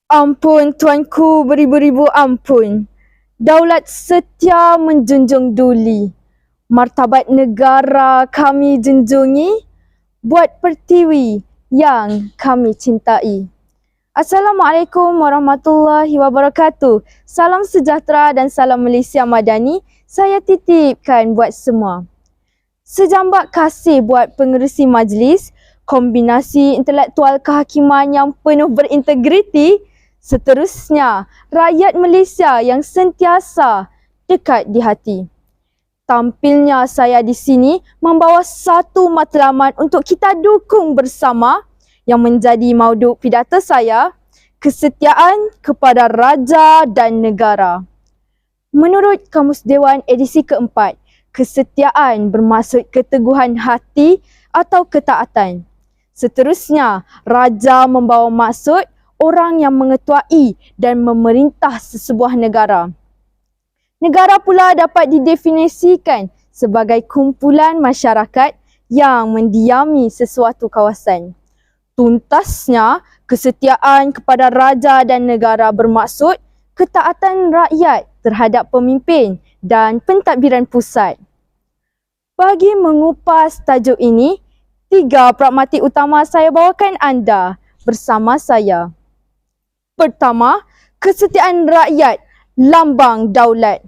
Ampun tuanku beribu-ribu ampun. Daulat setia menjunjung duli. Martabat negara kami junjungi, buat pertiwi yang kami cintai. Assalamualaikum warahmatullahi wabarakatuh. Salam sejahtera dan salam Malaysia Madani. Saya titipkan buat semua. Sejambak kasih buat pengerusi majlis, kombinasi intelektual kehakiman yang penuh berintegriti. Seterusnya, rakyat Malaysia yang sentiasa dekat di hati. Tampilnya saya di sini membawa satu matlamat untuk kita dukung bersama yang menjadi mauduk pidato saya, kesetiaan kepada raja dan negara. Menurut Kamus Dewan edisi keempat, kesetiaan bermaksud keteguhan hati atau ketaatan. Seterusnya, raja membawa maksud orang yang mengetuai dan memerintah sesebuah negara. Negara pula dapat didefinisikan sebagai kumpulan masyarakat yang mendiami sesuatu kawasan. Tuntasnya, kesetiaan kepada raja dan negara bermaksud ketaatan rakyat terhadap pemimpin dan pentadbiran pusat. Bagi mengupas tajuk ini, 3 pragmatik utama saya bawakan anda bersama saya. Pertama, kesetiaan rakyat, lambang daulat.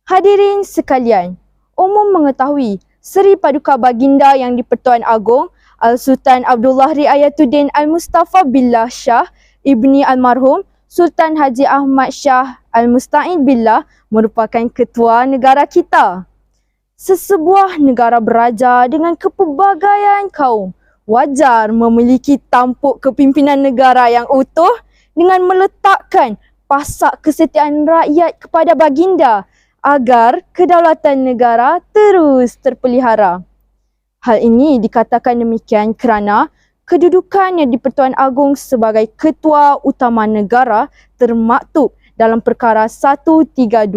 Hadirin sekalian, umum mengetahui Seri Paduka Baginda yang di-Pertuan Agong Al-Sultan Abdullah Riayatuddin Al-Mustafa Billah Shah Ibni Almarhum Sultan Haji Ahmad Shah Al-Musta'in Billah merupakan ketua negara kita. Sesebuah negara beraja dengan kepelbagaian kaum wajar memiliki tampuk kepimpinan negara yang utuh dengan meletakkan pasak kesetiaan rakyat kepada baginda agar kedaulatan negara terus terpelihara. Hal ini dikatakan demikian kerana kedudukannya di Pertuan Agong sebagai Ketua Utama Negara termaktub dalam Perkara 132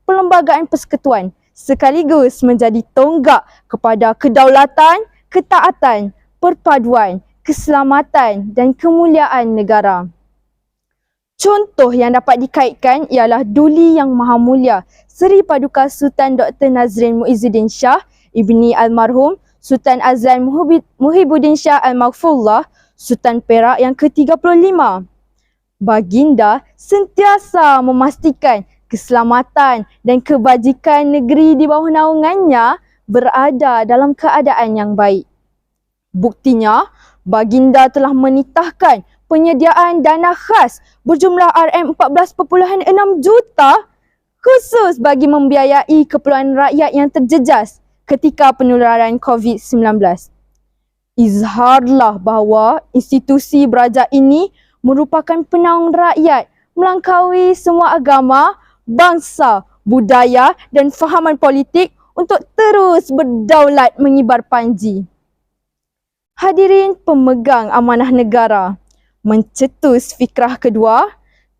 Perlembagaan Persekutuan sekaligus menjadi tonggak kepada kedaulatan, ketaatan, perpaduan, keselamatan dan kemuliaan negara. Contoh yang dapat dikaitkan ialah Duli Yang Maha Mulia Seri Paduka Sultan Dr. Nazrin Muizzuddin Shah Ibni Almarhum Sultan Azlan Muhibbuddin Shah Al-Maghfurullah Sultan Perak yang ke-35. Baginda sentiasa memastikan keselamatan dan kebajikan negeri di bawah naungannya berada dalam keadaan yang baik. Buktinya, Baginda telah menitahkan penyediaan dana khas berjumlah RM14.6 juta khusus bagi membiayai keperluan rakyat yang terjejas ketika penularan COVID-19. Izharlah bahawa institusi beraja ini merupakan penaung rakyat melangkaui semua agama, bangsa, budaya dan fahaman politik untuk terus berdaulat mengibar panji. Hadirin pemegang amanah negara, mencetus fikrah kedua,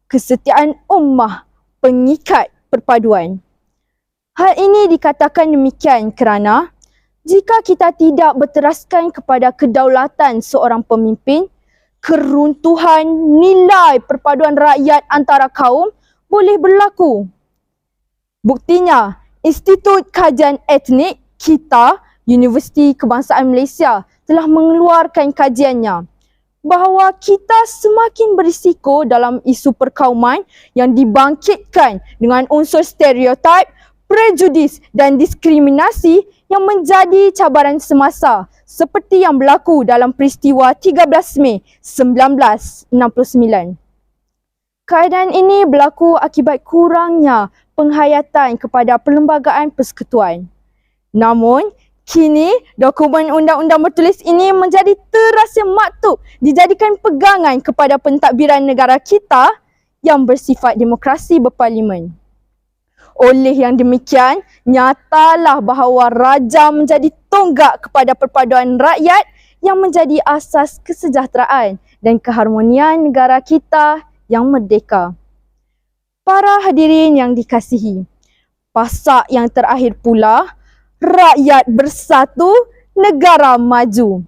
kesetiaan ummah, pengikat perpaduan. Hal ini dikatakan demikian kerana jika kita tidak berteraskan kepada kedaulatan seorang pemimpin, keruntuhan nilai perpaduan rakyat antara kaum boleh berlaku. Buktinya, Institut Kajian Etnik kita, Universiti Kebangsaan Malaysia telah mengeluarkan kajiannya bahawa kita semakin berisiko dalam isu perkauman yang dibangkitkan dengan unsur stereotip, prejudis dan diskriminasi yang menjadi cabaran semasa seperti yang berlaku dalam peristiwa 13 Mei 1969. Keadaan ini berlaku akibat kurangnya penghayatan kepada Perlembagaan Persekutuan. Namun, kini dokumen undang-undang bertulis ini menjadi terasa maktub dijadikan pegangan kepada pentadbiran negara kita yang bersifat demokrasi berparlimen. Oleh yang demikian, nyatalah bahawa raja menjadi tonggak kepada perpaduan rakyat yang menjadi asas kesejahteraan dan keharmonian negara kita yang merdeka. Para hadirin yang dikasihi, pasak yang terakhir pula, rakyat bersatu, negara maju.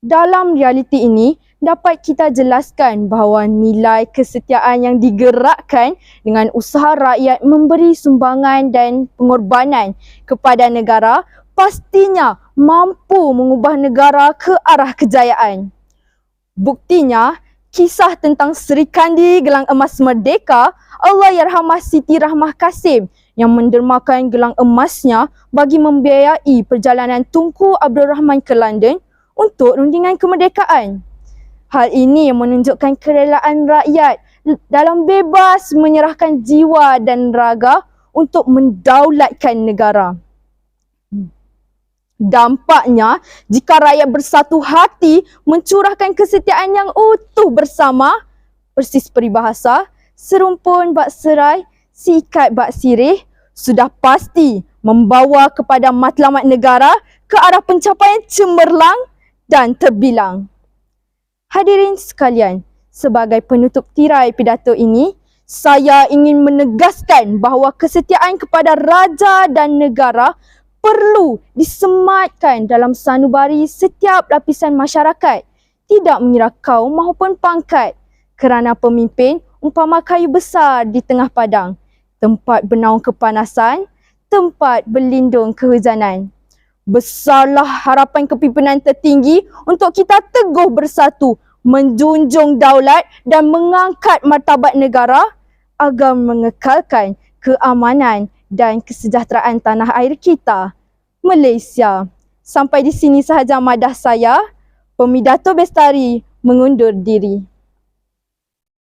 Dalam realiti ini, dapat kita jelaskan bahawa nilai kesetiaan yang digerakkan dengan usaha rakyat memberi sumbangan dan pengorbanan kepada negara pastinya mampu mengubah negara ke arah kejayaan. Buktinya, kisah tentang Sri Kandi Gelang Emas Merdeka, Allahyarhamah Siti Rahmah Kasim yang mendermakan gelang emasnya bagi membiayai perjalanan Tunku Abdul Rahman ke London untuk rundingan kemerdekaan. Hal ini menunjukkan kerelaan rakyat dalam bebas menyerahkan jiwa dan raga untuk mendaulatkan negara. Dampaknya, jika rakyat bersatu hati mencurahkan kesetiaan yang utuh bersama, persis peribahasa, serumpun bak serai, sikat bak sirih, sudah pasti membawa kepada matlamat negara ke arah pencapaian cemerlang dan terbilang. Hadirin sekalian, sebagai penutup tirai pidato ini, saya ingin menegaskan bahawa kesetiaan kepada raja dan negara perlu disematkan dalam sanubari setiap lapisan masyarakat, tidak mengira kaum maupun pangkat, kerana pemimpin umpama kayu besar di tengah padang, tempat bernaung kepanasan, tempat berlindung kehujanan. Besarlah harapan kepimpinan tertinggi untuk kita teguh bersatu, menjunjung daulat dan mengangkat martabat negara agar mengekalkan keamanan dan kesejahteraan tanah air kita, Malaysia. Sampai di sini sahaja madah saya. Pemidato Bestari mengundur diri.